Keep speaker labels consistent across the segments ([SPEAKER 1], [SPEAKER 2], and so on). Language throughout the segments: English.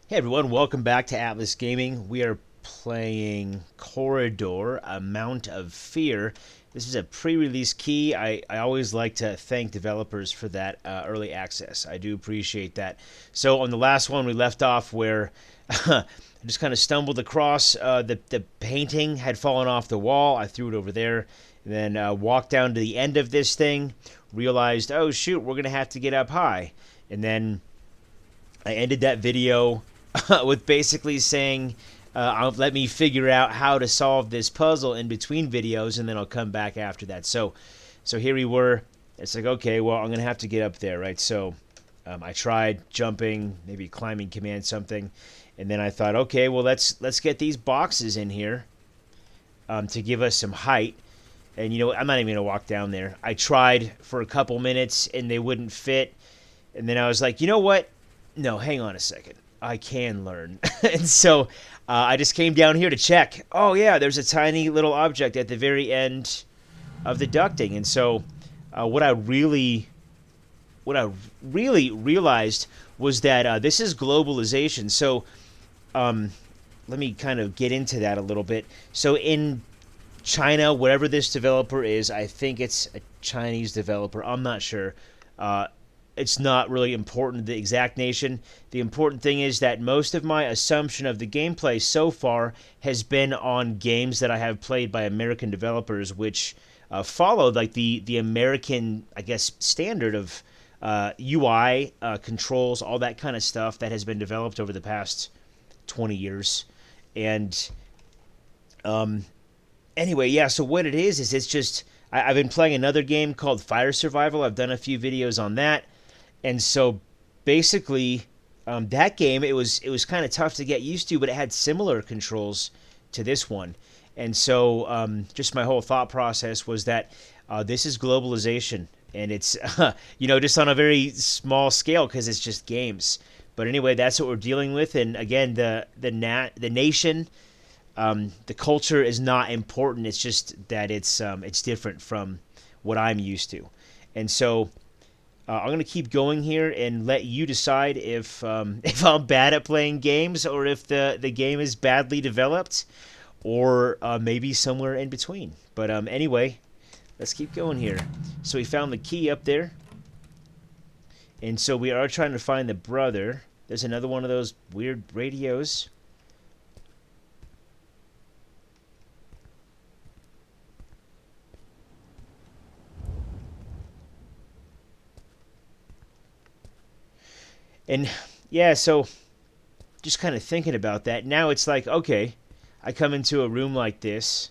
[SPEAKER 1] Hey everyone, welcome back to Atlas Gaming. We are playing Corridor, A Mount of Fear. This is a pre-release key. I always like to thank developers for that early access. I do appreciate that. So on the last one, we left off where I just kind of stumbled across the painting had fallen off the wall. I threw it over there, and then walked down to the end of this thing, realized, oh shoot, we're going to have to get up high. And then I ended that video with basically saying, let me figure out how to solve this puzzle in between videos, and then I'll come back after that. So here we were. It's like, okay, well, I'm gonna have to get up there, right? So I tried jumping, maybe climbing command something, and then I thought, okay, well, let's get these boxes in here to give us some height. And I'm not even gonna walk down there. I tried for a couple minutes, and they wouldn't fit. And then I was like, you know what? No, hang on a second. I can learn. And so I just came down here to check. Oh, yeah, there's a tiny little object at the very end of the ducting. And so what I really realized was that this is globalization. So let me kind of get into that a little bit. So in China, whatever this developer is, I think it's a Chinese developer. I'm not sure. It's not really important the exact nation. The important thing is that most of my assumption of the gameplay so far has been on games that I have played by American developers, which follow like the American, I guess, standard of UI controls, all that kind of stuff that has been developed over the past 20 years. And anyway, yeah. So what it is it's just I've been playing another game called Fire Survival. I've done a few videos on that. And so basically, that game it was kind of tough to get used to, but it had similar controls to this one. And so just my whole thought process was that this is globalization, and it's just on a very small scale because it's just games. But anyway, that's what we're dealing with. And again, the nation, the culture is not important. It's just that it's different from what I'm used to, and so. I'm going to keep going here and let you decide if if I'm bad at playing games or if the game is badly developed or maybe somewhere in between. But anyway, let's keep going here. So we found the key up there. And so we are trying to find the brother. There's another one of those weird radios. And yeah, so just kind of thinking about that. Now it's like, okay, I come into a room like this.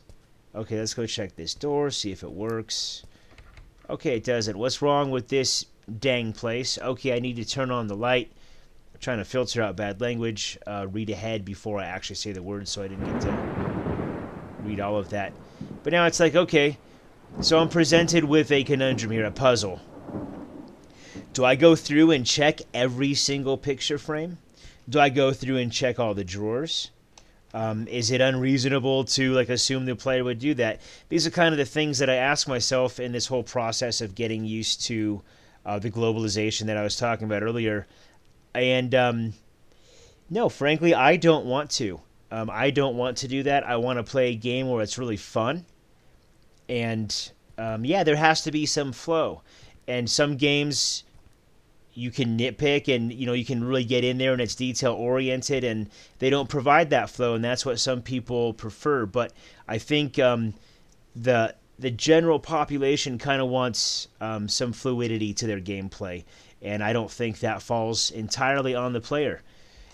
[SPEAKER 1] Okay, let's go check this door, see if it works. Okay, it doesn't. What's wrong with this dang place? Okay, I need to turn on the light. I'm trying to filter out bad language, read ahead before I actually say the words so I didn't get to read all of that. But now it's like, okay, so I'm presented with a conundrum here, a puzzle. Do I go through and check every single picture frame? Do I go through and check all the drawers? Is it unreasonable to assume the player would do that? These are kind of the things that I ask myself in this whole process of getting used to the globalization that I was talking about earlier. And no, frankly, I don't want to. I don't want to do that. I want to play a game where it's really fun. And yeah, there has to be some flow. And some games you can nitpick and you can really get in there and it's detail oriented and they don't provide that flow, and that's what some people prefer. But I think the general population kind of wants some fluidity to their gameplay, and I don't think that falls entirely on the player.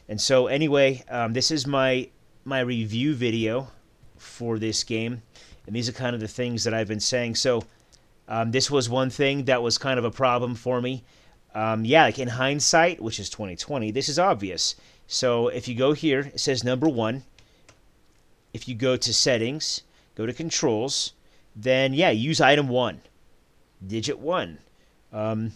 [SPEAKER 1] And so anyway, this is my review video for this game, and these are kind of the things that I've been saying. So this was one thing that was kind of a problem for me. Yeah, like in hindsight, which is 2020, this is obvious. So if you go here, it says number 1. If you go to settings, go to controls, then yeah, use item 1, digit 1. You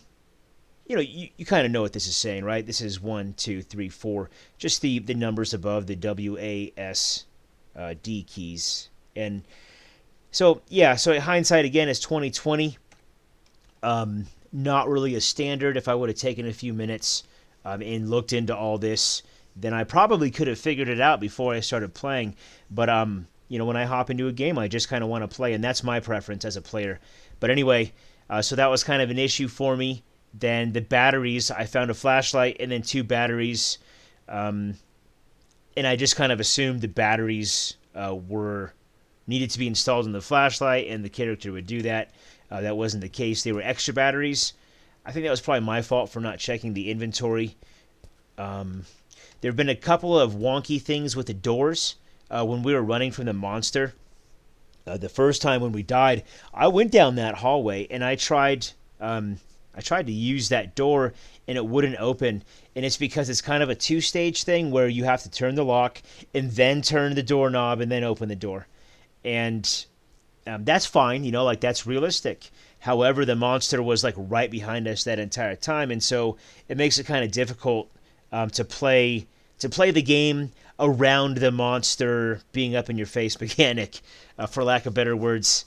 [SPEAKER 1] kind of know what this is saying, right? This is 1, 2, 3, 4. Just the numbers above the WASD keys. And so yeah, so hindsight again is 2020. Not really a standard. If I would have taken a few minutes and looked into all this, then I probably could have figured it out before I started playing. But when I hop into a game, I just kind of want to play, and that's my preference as a player. But anyway, so that was kind of an issue for me. Then the batteries, I found a flashlight and then 2 batteries, and I just kind of assumed the batteries were needed to be installed in the flashlight, and the character would do that. That wasn't the case. They were extra batteries. I think that was probably my fault for not checking the inventory. There have been a couple of wonky things with the doors when we were running from the monster. The first time when we died, I went down that hallway and I tried to use that door and it wouldn't open. And it's because it's kind of a 2-stage thing where you have to turn the lock and then turn the doorknob and then open the door. And that's fine, like that's realistic. However, the monster was like right behind us that entire time, and so it makes it kind of difficult to play the game around the monster being up in your face mechanic, for lack of better words.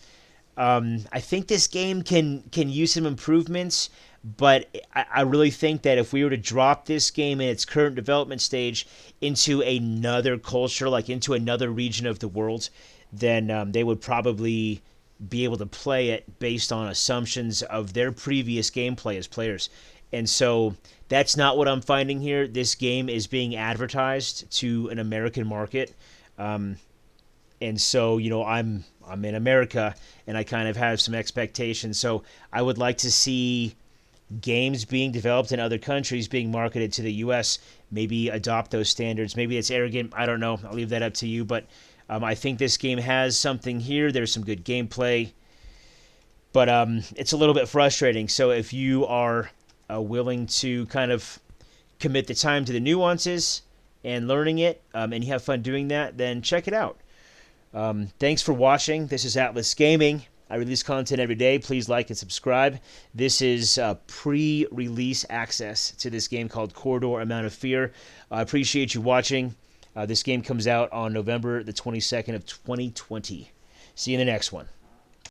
[SPEAKER 1] I think this game can use some improvements, but I really think that if we were to drop this game in its current development stage into another culture, like into another region of the world, then they would probably be able to play it based on assumptions of their previous gameplay as players. And so that's not what I'm finding here. This game is being advertised to an American market. And so, I'm in America and I kind of have some expectations. So I would like to see games being developed in other countries being marketed to the US, maybe adopt those standards. Maybe it's arrogant. I don't know. I'll leave that up to you. But I think this game has something here. There's some good gameplay, but it's a little bit frustrating. So if you are willing to kind of commit the time to the nuances and learning it, and you have fun doing that, then check it out. Thanks for watching. This is Atlas Gaming. I release content every day. Please like and subscribe. This is pre-release access to this game called Corridor Amount of Fear. I appreciate you watching. This game comes out on November the 22nd of 2020. See you in the next one.